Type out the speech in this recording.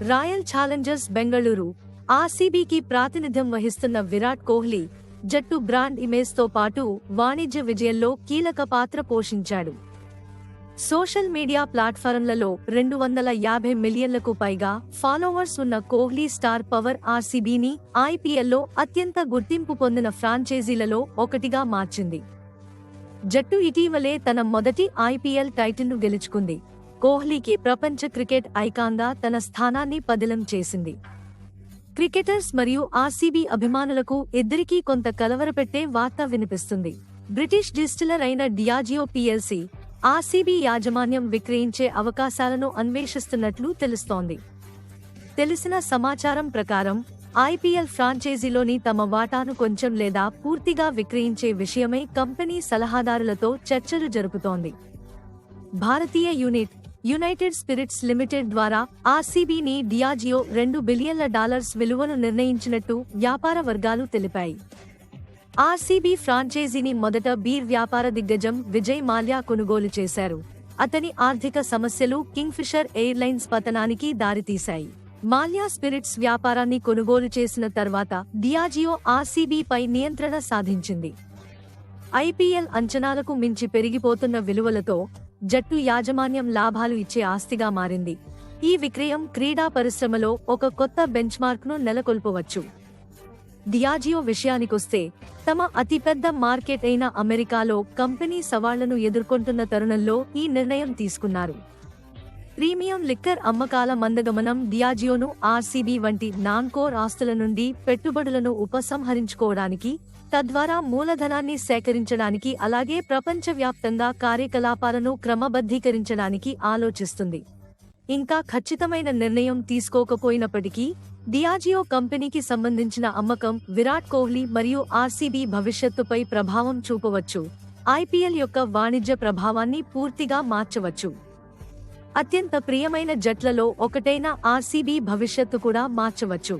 Royal Challengers Bengaluru ఆర్సీబీకి ప్రాతినిధ్యం వహిస్తున్న విరాట్ కోహ్లీ జట్టు బ్రాండ్ ఇమేజ్తో పాటు వాణిజ్య విజయంలో కీలక పాత్ర పోషించాడు. సోషల్ మీడియా ప్లాట్ఫారంలలో 250 మిలియన్లకు పైగా ఫాలోవర్స్ ఉన్న కోహ్లీ స్టార్ పవర్ ఆర్సీబీని ఐపీఎల్లో అత్యంత గుర్తింపు పొందిన ఫ్రాంచైజీలలో ఒకటిగా మార్చింది. జట్టు ఇటీవలే తన మొదటి ఐపీఎల్ టైటిల్ను గెలుచుకుంది. కోహ్లీకి ప్రపంచ క్రికెట్ ఐకాన్గా తన స్థానాన్ని పదిలం చేసింది. క్రికెటర్స్ మరియు ఆర్సీబీ అభిమానులకు ఇద్దరికీ కొంత కలవరపెట్టే వార్త వినిపిస్తుంది. బ్రిటిష్ డిస్టిలర్ అయిన డియాజియో పిఎల్సి ఆర్సీబీ యాజమాన్యం విక్రయించే అవకాశాలను అన్వేషిస్తున్నట్లు తెలుస్తోంది. తెలిసిన సమాచారం ప్రకారం ఐపీఎల్ ఫ్రాంచైజీలోని తమ వాటాను కొంచెం లేదా పూర్తిగా విక్రయించే విషయమై కంపెనీ సలహాదారులతో చర్చలు జరుపుతోంది. భారతీయ యునైటెడ్ స్పిరిట్స్ లిమిటెడ్ ద్వారా ఆర్సీబీని డియాజియో $2 బిలియన్ల విలువను నిర్ణయించినట్టు వ్యాపార వర్గాలు తెలిపాయి. ఆర్సీబీ ఫ్రాంచైజీని మొదట బీర్ వ్యాపార దిగ్గజం విజయ్ మాల్యా కొనుగోలు చేశారు. అతని ఆర్థిక సమస్యలు కింగ్ఫిషర్ ఎయిర్లైన్స్ పతనానికి దారితీశాయి. మాల్యా స్పిరిట్స్ వ్యాపారాన్ని కొనుగోలు చేసిన తర్వాత డియాజియో ఆర్సీబీపై నియంత్రణ సాధించింది. ఐపీఎల్ అంచనాలకు మించి పెరిగిపోతున్న విలువలతో జట్టు యాజమాన్యం లాభాలు ఇచ్చే ఆస్తిగా మారింది. ఈ విక్రయం క్రీడా పరిశ్రమలో ఒక కొత్త బెంచ్మార్క్ను నెలకొల్పవచ్చు. డియాజియో విషయానికొస్తే, తమ అతిపెద్ద మార్కెట్ అయిన అమెరికాలో కంపెనీ సవాళ్లను ఎదుర్కొంటున్న తరుణంలో ఈ నిర్ణయం తీసుకున్నారు. ప్రీమియం లిక్కర్ అమ్మకాల మందగమనం డియాజియోను ఆర్సీబీ వంటి నాన్ కోర్ ఆస్తుల నుండి పెట్టుబడులను ఉపసంహరించుకోవడానికి, తద్వారా మూలధనాన్ని సేకరించడానికి అలాగే ప్రపంచవ్యాప్తంగా కార్యకలాపాలను క్రమబద్ధీకరించడానికి ఆలోచిస్తుంది. ఇంకా ఖచ్చితమైన నిర్ణయం తీసుకోకపోయినప్పటికీ డియాజియో కంపెనీకి సంబంధించిన అమ్మకం విరాట్ కోహ్లీ మరియు ఆర్సీబీ భవిష్యత్తుపై ప్రభావం చూపవచ్చు. ఐపీఎల్ యొక్క వాణిజ్య ప్రభావాన్ని పూర్తిగా మార్చవచ్చు. అత్యంత ప్రియమైన జట్లలో ఒకటైన ఆర్సీబీ భవిష్యత్తు కూడా మార్చవచ్చు.